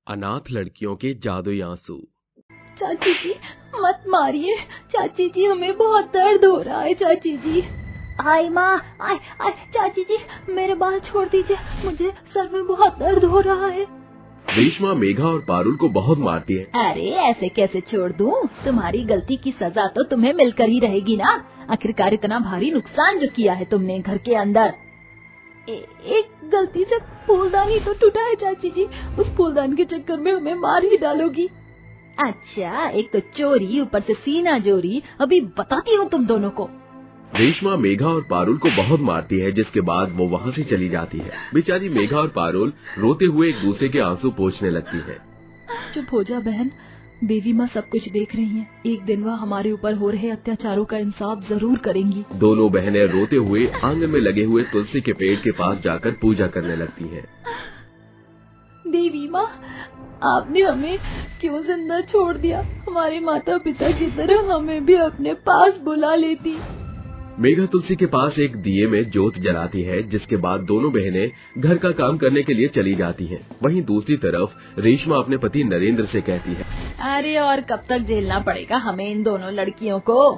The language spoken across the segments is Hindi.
अनाथ लड़कियों के जादुई आंसू। चाची जी मत मारिए, चाची जी हमें बहुत दर्द हो रहा है। चाची जी आय माँ, आय आय चाची जी मेरे बाल छोड़ दीजिए, मुझे सर में बहुत दर्द हो रहा है। रेशमा मेघा और पारुल को बहुत मारती है। अरे ऐसे कैसे छोड़ दूं? तुम्हारी गलती की सजा तो तुम्हें मिलकर ही रहेगी ना। आखिरकार इतना भारी नुकसान जो किया है तुमने घर के अंदर। एक गलती से फूलदान ही तो टूटा है चाची जी, उस फूलदान के चक्कर में हमें मार ही डालोगी। अच्छा, एक तो चोरी ऊपर से सीना जोरी, अभी बताती हूँ तुम दोनों को। रेशमा मेघा और पारुल को बहुत मारती है, जिसके बाद वो वहाँ से चली जाती है। बेचारी मेघा और पारुल रोते हुए एक दूसरे के आंसू पोंछने लगती है। चुप हो जा बहन, देवी माँ सब कुछ देख रही हैं। एक दिन वह हमारे ऊपर हो रहे अत्याचारों का इंसाफ जरूर करेंगी। दोनों बहनें रोते हुए आंगन में लगे हुए तुलसी के पेड़ के पास जाकर पूजा करने लगती हैं। देवी माँ, आपने हमें क्यों जिंदा छोड़ दिया? हमारे माता पिता की तरह हमें भी अपने पास बुला लेती। मेघा तुलसी के पास एक दिए में जोत जलाती है, जिसके बाद दोनों बहनें घर का काम करने के लिए चली जाती हैं। वहीं दूसरी तरफ रेशमा अपने पति नरेंद्र से कहती है, अरे और कब तक झेलना पड़ेगा हमें इन दोनों लड़कियों को?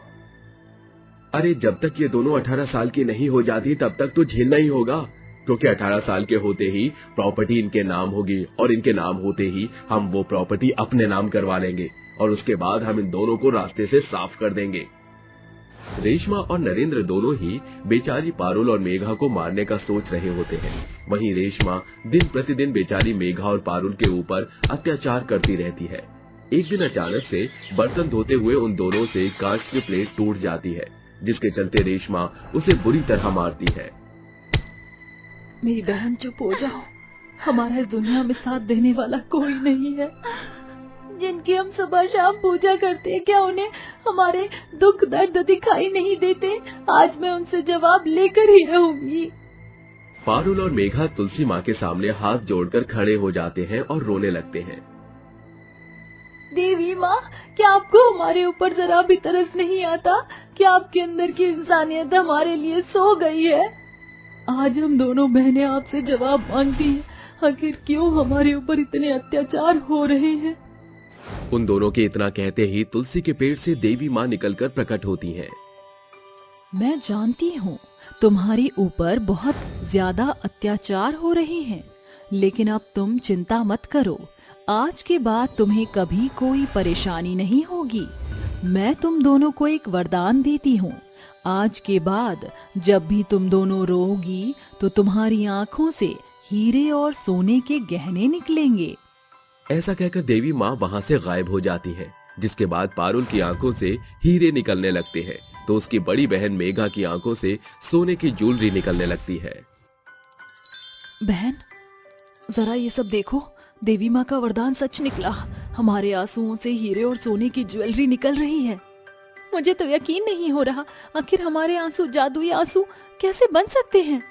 अरे जब तक ये दोनों 18 साल की नहीं हो जाती तब तक तो झेलना ही होगा, क्योंकि 18 साल के होते ही प्रॉपर्टी इनके नाम होगी और इनके नाम होते ही हम वो प्रॉपर्टी अपने नाम करवा लेंगे और उसके बाद हम इन दोनों को रास्ते से साफ कर देंगे। रेशमा और नरेंद्र दोनों ही बेचारी पारुल और मेघा को मारने का सोच रहे होते हैं। वहीं रेशमा दिन प्रतिदिन बेचारी मेघा और पारुल के ऊपर अत्याचार करती रहती है। एक दिन अचानक से बर्तन धोते हुए उन दोनों से कांच की प्लेट टूट जाती है, जिसके चलते रेशमा उसे बुरी तरह मारती है। मेरी बहन चुप हो जाओ, हमारा इस दुनिया में साथ देने वाला कोई नहीं है। जिनकी हम सुबह शाम पूजा करते हैं, क्या उन्हें हमारे दुख दर्द दिखाई नहीं देते? आज मैं उनसे जवाब लेकर ही रहूंगी। पारुल और मेघा तुलसी माँ के सामने हाथ जोड़कर खड़े हो जाते हैं और रोने लगते हैं। देवी माँ, क्या आपको हमारे ऊपर जरा भी तरस नहीं आता? क्या आपके अंदर की इंसानियत हमारे लिए सो गई है? आज हम दोनों बहनें आपसे जवाब मांगती हैं, आखिर क्यों हमारे ऊपर इतने अत्याचार हो रहे हैं? उन दोनों के इतना कहते ही तुलसी के पेड़ से देवी माँ निकलकर प्रकट होती हैं। मैं जानती हूँ तुम्हारे ऊपर बहुत ज्यादा अत्याचार हो रहे हैं, लेकिन अब तुम चिंता मत करो। आज के बाद तुम्हें कभी कोई परेशानी नहीं होगी। मैं तुम दोनों को एक वरदान देती हूँ। आज के बाद जब भी तुम दोनों रोओगी तो तुम्हारी आंखों से हीरे और सोने के गहने निकलेंगे। ऐसा कहकर देवी माँ वहाँ से गायब हो जाती है, जिसके बाद पारुल की आंखों से हीरे निकलने लगते हैं, तो उसकी बड़ी बहन मेघा की आंखों से सोने की ज्वेलरी निकलने लगती है। बहन जरा ये सब देखो, देवी माँ का वरदान सच निकला। हमारे आंसुओं से हीरे और सोने की ज्वेलरी निकल रही है। मुझे तो यकीन नहीं हो रहा, आखिर हमारे आंसू जादुई आंसू कैसे बन सकते हैं?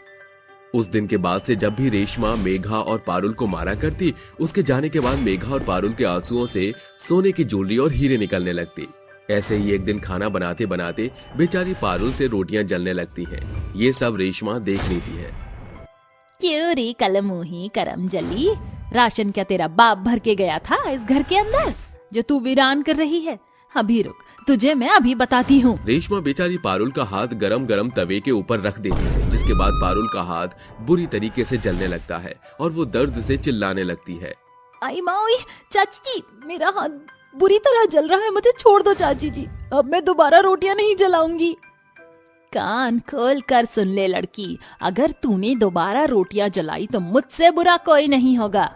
उस दिन के बाद से जब भी रेशमा मेघा और पारुल को मारा करती, उसके जाने के बाद मेघा और पारुल के आंसुओं से सोने की ज्वेलरी और हीरे निकलने लगती। ऐसे ही एक दिन खाना बनाते बनाते बेचारी पारुल से रोटियां जलने लगती हैं। ये सब रेशमा देख लेती है। क्यों रे कलमुही करम जली, राशन क्या तेरा बाप भर के गया था इस घर के अंदर जो तू वीरान कर रही है? अभी रुक, तुझे मैं अभी बताती हूँ। रेशमा बेचारी पारुल का हाथ गरम गरम तवे के ऊपर रख देती है, जिसके बाद पारुल का हाथ बुरी तरीके से जलने लगता है और वो दर्द से चिल्लाने लगती है। आई माँ, चाची जी मेरा हाथ बुरी तरह जल रहा है, मुझे छोड़ दो चाची जी, अब मैं दोबारा रोटियां नहीं जलाऊंगी। कान खोल कर सुन ले लड़की, अगर तूने दोबारा रोटियां जलाई तो मुझसे बुरा कोई नहीं होगा।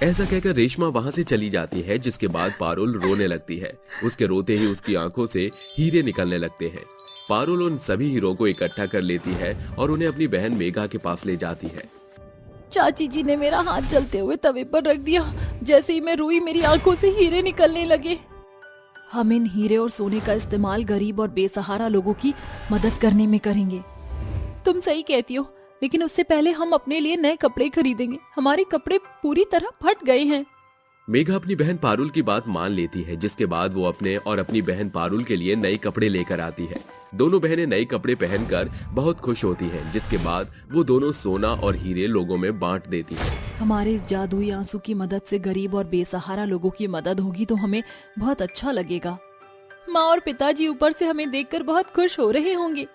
ऐसा कहकर रेशमा वहाँ से चली जाती है, जिसके बाद पारुल रोने लगती है। उसके रोते ही उसकी आंखों से हीरे निकलने लगते हैं। पारुल उन सभी हीरों को इकट्ठा कर लेती है और उन्हें अपनी बहन मेघा के पास ले जाती है। चाची जी ने मेरा हाथ जलते हुए तवे पर रख दिया, जैसे ही मैं रोई मेरी आंखों से हीरे निकलने लगे। हम इन हीरे और सोने का इस्तेमाल गरीब और बेसहारा लोगों की मदद करने में करेंगे। तुम सही कहती हो, लेकिन उससे पहले हम अपने लिए नए कपड़े खरीदेंगे। हमारे कपड़े पूरी तरह फट गए हैं। मेघा अपनी बहन पारुल की बात मान लेती है, जिसके बाद वो अपने और अपनी बहन पारुल के लिए नए कपड़े लेकर आती है। दोनों बहनें नए कपड़े पहनकर बहुत खुश होती हैं, जिसके बाद वो दोनों सोना और हीरे लोगों में बांट देती हैं। हमारे इस जादुई आंसू की मदद से गरीब और बेसहारा लोगों की मदद होगी तो हमें बहुत अच्छा लगेगा। माँ और पिताजी ऊपर से हमें देखकर बहुत खुश हो रहे होंगे।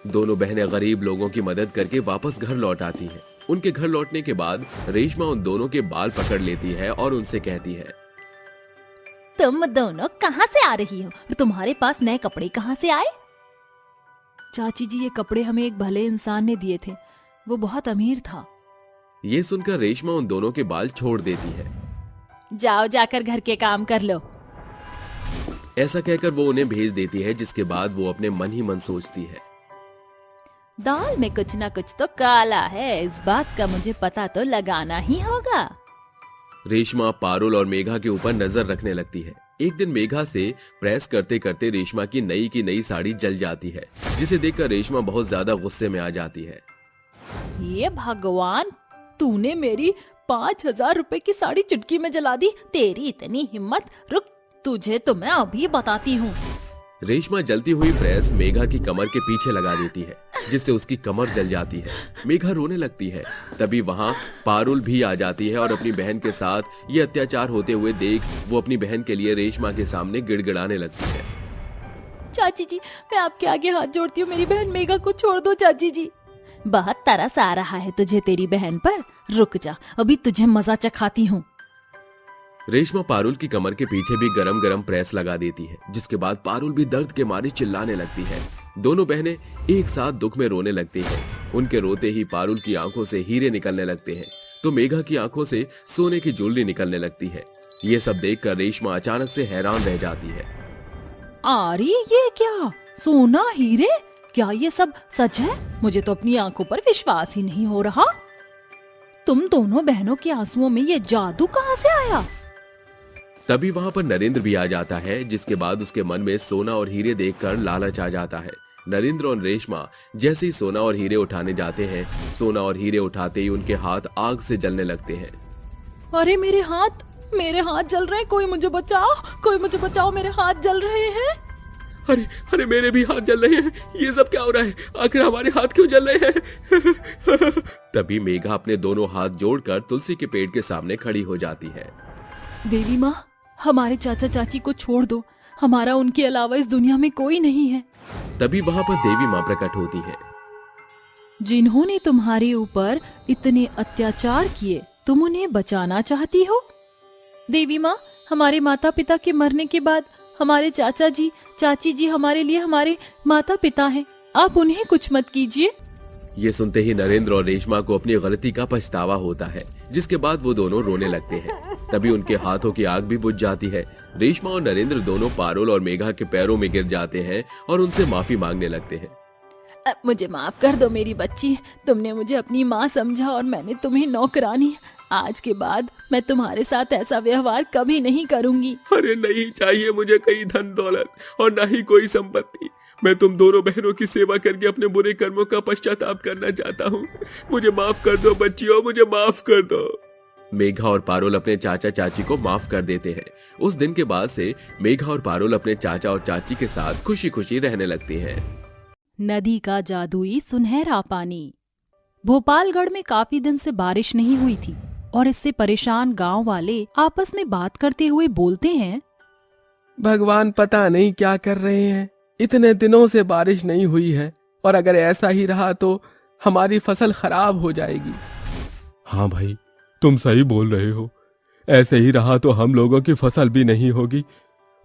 दोनों बहनें गरीब लोगों की मदद करके वापस घर लौट आती हैं। उनके घर लौटने के बाद रेशमा उन दोनों के बाल पकड़ लेती है और उनसे कहती है, तुम दोनों कहाँ से आ रही हो और तुम्हारे पास नए कपड़े कहाँ से आए? चाची जी, ये कपड़े हमें एक भले इंसान ने दिए थे, वो बहुत अमीर था। ये सुनकर रेशमा उन दोनों के बाल छोड़ देती है। जाओ जाकर घर के काम कर लो। ऐसा कहकर वो उन्हें भेज देती है, जिसके बाद वो अपने मन ही मन सोचती है, दाल में कुछ ना कुछ तो काला है, इस बात का मुझे पता तो लगाना ही होगा। रेशमा पारुल और मेघा के ऊपर नजर रखने लगती है। एक दिन मेघा से प्रेस करते करते रेशमा की नई साड़ी जल जाती है, जिसे देखकर रेशमा बहुत ज्यादा गुस्से में आ जाती है। ये भगवान, तूने मेरी 5,000 रुपए की साड़ी चुटकी में जला दी। तेरी इतनी हिम्मत, रुक, तुझे तो मैं अभी बताती हूँ। रेशमा जलती हुई प्रेस मेघा की कमर के पीछे लगा देती है, जिससे उसकी कमर जल जाती है। मेघा रोने लगती है। तभी वहाँ पारुल भी आ जाती है और अपनी बहन के साथ ये अत्याचार होते हुए देख वो अपनी बहन के लिए रेशमा के सामने गिड़गिड़ाने लगती है। चाची जी, मैं आपके आगे हाथ जोड़ती हूँ, मेरी बहन मेघा को छोड़ दो चाची जी। बहुत तरस आ रहा है तुझे तेरी बहन पर, रुक जा, अभी तुझे मजा चखाती हूँ। रेशमा पारुल की कमर के पीछे भी गरम गरम प्रेस लगा देती है, जिसके बाद पारुल भी दर्द के मारे चिल्लाने लगती है। दोनों बहनें एक साथ दुख में रोने लगती हैं। उनके रोते ही पारुल की आंखों से हीरे निकलने लगते हैं, तो मेघा की आंखों से सोने की ज्वेलरी निकलने लगती है। ये सब देखकर रेशमा अचानक से हैरान रह जाती है। अरे ये क्या, सोना हीरे, क्या ये सब सच है? मुझे तो अपनी आंखों पर विश्वास ही नहीं हो रहा। तुम दोनों बहनों के आंसुओं में ये जादू कहाँ से आया? तभी वहाँ पर नरेंद्र भी आ जाता है, जिसके बाद उसके मन में सोना और हीरे देखकर लालच आ जाता है। नरेंद्र और रेशमा जैसे ही सोना और हीरे उठाने जाते हैं, सोना और हीरे उठाते ही उनके हाथ आग से जलने लगते हैं। अरे मेरे हाथ जल रहे हैं, कोई मुझे बचाओ, मेरे हाथ जल रहे हैं। अरे मेरे भी हाथ जल रहे हैं, ये सब क्या हो रहा है? आखिर हमारे हाथ क्यों जल रहे हैं? तभी मेघा अपने दोनों हाथ जोड़कर तुलसी के पेड़ के सामने खड़ी हो जाती है। देवी माँ, हमारे चाचा चाची को छोड़ दो, हमारा उनके अलावा इस दुनिया में कोई नहीं है। तभी वहाँ पर देवी माँ प्रकट होती है। जिन्होंने तुम्हारे ऊपर इतने अत्याचार किए, तुम उन्हें बचाना चाहती हो? देवी माँ, हमारे माता पिता के मरने के बाद हमारे चाचा जी चाची जी हमारे लिए हमारे माता पिता हैं, आप उन्हें कुछ मत कीजिए। ये सुनते ही नरेंद्र और रेशमा को अपनी गलती का पछतावा होता है, जिसके बाद वो दोनों रोने लगते हैं। तभी उनके हाथों की आग भी बुझ जाती है। रेशमा और नरेंद्र दोनों पारुल और मेघा के पैरों में गिर जाते हैं और उनसे माफी मांगने लगते हैं। मुझे माफ कर दो मेरी बच्ची, तुमने मुझे अपनी माँ समझा और मैंने तुम्हें नौकरानी। आज के बाद मैं तुम्हारे साथ ऐसा व्यवहार कभी नहीं करूंगी। अरे नहीं चाहिए मुझे कहीं धन दौलत और ना ही कोई संपत्ति। मैं तुम दोनों बहनों की सेवा करके अपने बुरे कर्मों का पश्चाताप करना चाहता हूँ। मुझे माफ कर दो बच्चियों, मुझे माफ कर दो। मेघा और पारुल अपने चाचा चाची को माफ कर देते हैं। उस दिन के बाद से मेघा और पारुल अपने चाचा और चाची के साथ खुशी खुशी रहने लगती हैं। नदी का जादुई सुनहरा पानी। भोपालगढ़ में काफी दिन से बारिश नहीं हुई थी और इससे परेशान गांव वाले आपस में बात करते हुए बोलते हैं, भगवान पता नहीं क्या कर रहे हैं, इतने दिनों से बारिश नहीं हुई है और अगर ऐसा ही रहा तो हमारी फसल खराब हो जाएगी। हाँ भाई, तुम सही बोल रहे हो। ऐसे ही रहा तो हम लोगों की फसल भी नहीं होगी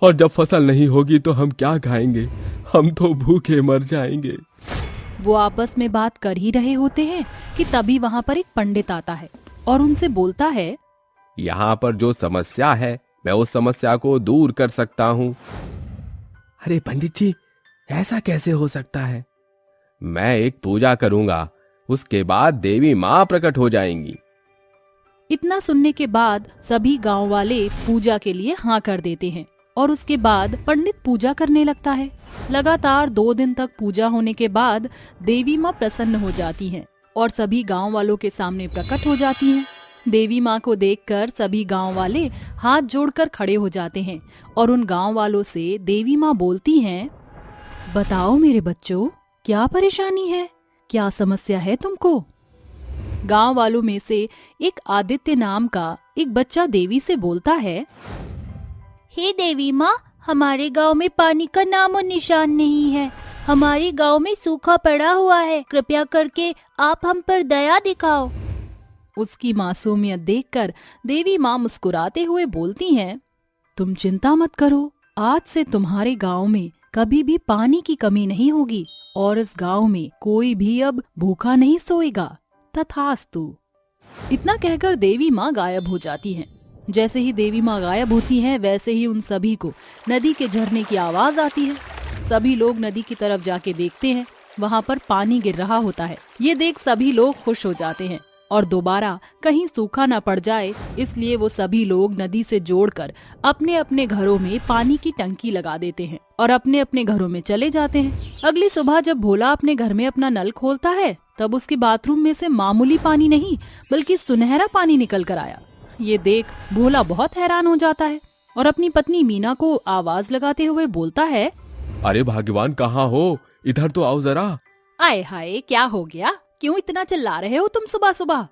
और जब फसल नहीं होगी तो हम क्या खाएंगे? हम तो भूखे मर जाएंगे। वो आपस में बात कर ही रहे होते हैं कि तभी वहाँ पर एक पंडित आता है और उनसे बोलता है, यहाँ पर जो समस्या है मैं उस समस्या को दूर कर सकता हूँ। अरे पंडित जी, ऐसा कैसे हो सकता है? मैं एक पूजा करूंगा, उसके बाद देवी माँ प्रकट हो जाएंगी। इतना सुनने के बाद सभी गांव वाले पूजा के लिए हाँ कर देते हैं और उसके बाद पंडित पूजा करने लगता है। लगातार 2 दिन तक पूजा होने के बाद देवी माँ प्रसन्न हो जाती हैं और सभी गांव वालों के सामने प्रकट हो जाती हैं। देवी माँ को देखकर सभी गांव वाले हाथ जोड़कर खड़े हो जाते हैं और उन गांव वालों से देवी माँ बोलती हैं, बताओ मेरे बच्चों, क्या परेशानी है, क्या समस्या है तुमको? गांव वालों में से एक आदित्य नाम का एक बच्चा देवी से बोलता है, हे देवी माँ, हमारे गांव में पानी का नाम और निशान नहीं है। हमारे गांव में सूखा पड़ा हुआ है। कृपया करके आप हम पर दया दिखाओ। उसकी मासूमियत देखकर देवी माँ मुस्कुराते हुए बोलती हैं, तुम चिंता मत करो, आज से तुम्हारे गांव में कभी भी पानी की कमी नहीं होगी और इस गांव में कोई भी अब भूखा नहीं सोएगा। तथास्तु। इतना कहकर देवी माँ गायब हो जाती हैं। जैसे ही देवी माँ गायब होती हैं, वैसे ही उन सभी को नदी के झरने की आवाज आती है। सभी लोग नदी की तरफ जाके देखते हैं, वहाँ पर पानी गिर रहा होता है। ये देख सभी लोग खुश हो जाते हैं और दोबारा कहीं सूखा न पड़ जाए, इसलिए वो सभी लोग नदी से जोड़कर अपने अपने घरों में पानी की टंकी लगा देते हैं और अपने अपने घरों में चले जाते हैं। अगली सुबह जब भोला अपने घर में अपना नल खोलता है, तब उसके बाथरूम में से मामूली पानी नहीं बल्कि सुनहरा पानी निकल कर आया। ये देख भोला बहुत हैरान हो जाता है और अपनी पत्नी मीना को आवाज लगाते हुए बोलता है, अरे भाग्यवान, कहाँ हो? इधर तो आओ जरा। आए हाय, क्या हो गया? क्यों इतना चिल्ला रहे हो तुम सुबह सुबह?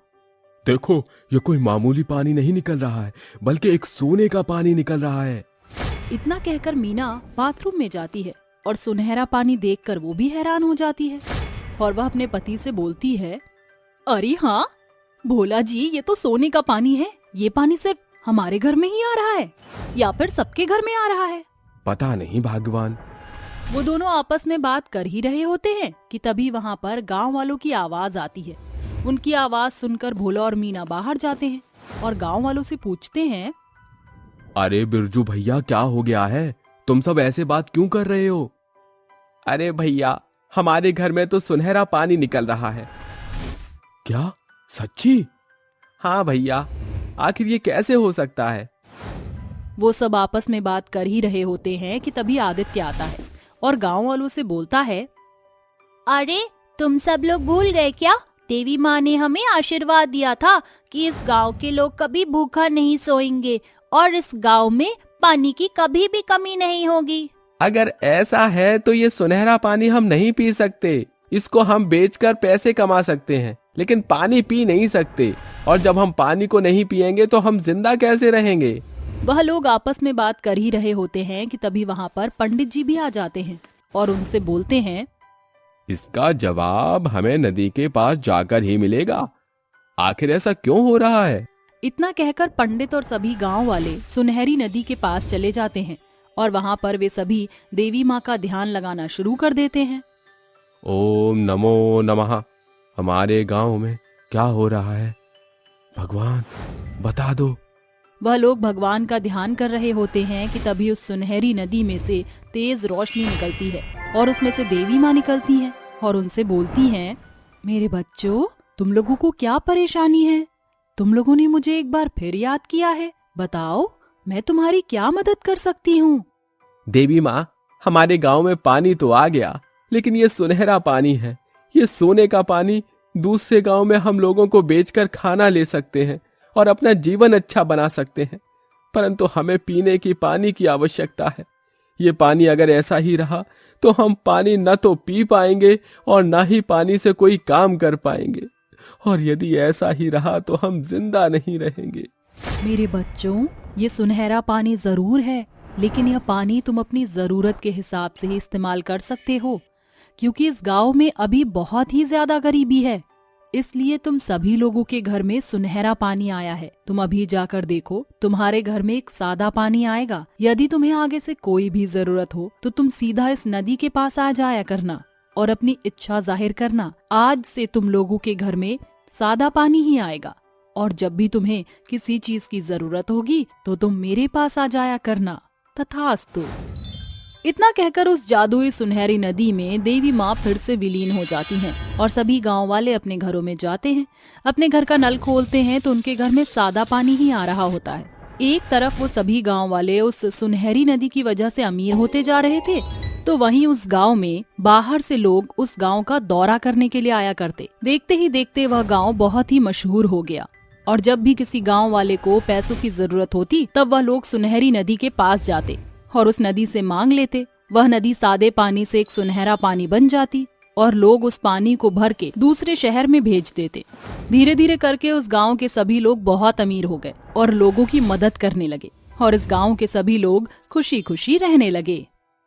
देखो, ये कोई मामूली पानी नहीं निकल रहा है, बल्कि एक सोने का पानी निकल रहा है। इतना कहकर मीना बाथरूम में जाती है और सुनहरा पानी देखकर वो भी हैरान हो जाती है और वह अपने पति से बोलती है, अरे हाँ भोला जी, ये तो सोने का पानी है। ये पानी सिर्फ हमारे घर में ही आ रहा है या फिर सबके घर में आ रहा है? पता नहीं भाग्यवान। वो दोनों आपस में बात कर ही रहे होते हैं कि तभी वहाँ पर गांव वालों की आवाज आती है। उनकी आवाज सुनकर भोला और मीना बाहर जाते हैं और गांव वालों से पूछते हैं, अरे बिरजू भैया, क्या हो गया है? तुम सब ऐसे बात क्यों कर रहे हो? अरे भैया, हमारे घर में तो सुनहरा पानी निकल रहा है। क्या? सच्ची? हाँ भैया, आखिर ये कैसे हो सकता है? वो सब आपस में बात कर ही रहे होते हैं कि तभी आदित्य आता है और गांव वालों से बोलता है, अरे तुम सब लोग भूल गए क्या? देवी माँ ने हमें आशीर्वाद दिया था कि इस गांव के लोग कभी भूखा नहीं सोएंगे और इस गांव में पानी की कभी भी कमी नहीं होगी। अगर ऐसा है तो ये सुनहरा पानी हम नहीं पी सकते। इसको हम बेचकर पैसे कमा सकते हैं, लेकिन पानी पी नहीं सकते। और जब हम पानी को नहीं पिएंगे तो हम जिंदा कैसे रहेंगे? वह लोग आपस में बात कर ही रहे होते हैं कि तभी वहाँ पर पंडित जी भी आ जाते हैं और उनसे बोलते हैं, इसका जवाब हमें नदी के पास जाकर ही मिलेगा। आखिर ऐसा क्यों हो रहा है? इतना कहकर पंडित और सभी गांव वाले सुनहरी नदी के पास चले जाते हैं और वहाँ पर वे सभी देवी माँ का ध्यान लगाना शुरू कर देते हैं। ओम नमो नमः। हमारे गांव में क्या हो रहा है? भगवान बता दो। वह लोग भगवान का ध्यान कर रहे होते हैं कि तभी उस सुनहरी नदी में से तेज रोशनी निकलती है और उसमें से देवी माँ निकलती हैं और उनसे बोलती हैं, मेरे बच्चों, तुम लोगों को क्या परेशानी है? तुम लोगों ने मुझे एक बार फिर याद किया है। बताओ, मैं तुम्हारी क्या मदद कर सकती हूँ? देवी माँ, हमारे गांव में पानी तो आ गया, लेकिन ये सुनहरा पानी है। ये सोने का पानी दूसरे गांव में हम लोगों को बेचकर खाना ले सकते हैं और अपना जीवन अच्छा बना सकते हैं, परंतु हमें पीने की पानी की आवश्यकता है। ये पानी अगर ऐसा ही रहा तो हम पानी न तो पी पाएंगे और न ही पानी से कोई काम कर पाएंगे, और यदि ऐसा ही रहा तो हम जिंदा नहीं रहेंगे। मेरे बच्चों, ये सुनहरा पानी जरूर है, लेकिन यह पानी तुम अपनी जरूरत के हिसाब से ही इस्तेमाल कर सकते हो, क्योंकि इस गांव में अभी बहुत ही ज्यादा गरीबी है। इसलिए तुम सभी लोगों के घर में सुनहरा पानी आया है। तुम अभी जाकर देखो, तुम्हारे घर में एक सादा पानी आएगा। यदि तुम्हें आगे से कोई भी जरूरत हो तो तुम सीधा इस नदी के पास आ जाया करना और अपनी इच्छा जाहिर करना। आज से तुम लोगों के घर में सादा पानी ही आएगा और जब भी तुम्हें किसी चीज की जरूरत होगी तो तुम मेरे पास आ जाया करना। तथास्तु। इतना कहकर उस जादुई सुनहरी नदी में देवी माँ फिर से विलीन हो जाती हैं और सभी गांव वाले अपने घरों में जाते हैं। अपने घर का नल खोलते हैं तो उनके घर में सादा पानी ही आ रहा होता है। एक तरफ वो सभी गांव वाले उस सुनहरी नदी की वजह से अमीर होते जा रहे थे, तो वहीं उस गांव में बाहर से लोग उस गांव का दौरा करने के लिए आया करते। देखते ही देखते वह गांव बहुत ही मशहूर हो गया और जब भी किसी गांव वाले को पैसों की जरूरत होती तब वह लोग सुनहरी नदी के पास जाते और उस नदी से मांग लेते। वह नदी सादे पानी से एक सुनहरा पानी बन जाती और लोग उस पानी को भर के दूसरे शहर में भेज देते। धीरे धीरे करके उस गांव के सभी लोग बहुत अमीर हो गए और लोगों की मदद करने लगे और इस गांव के सभी लोग खुशी खुशी रहने लगे।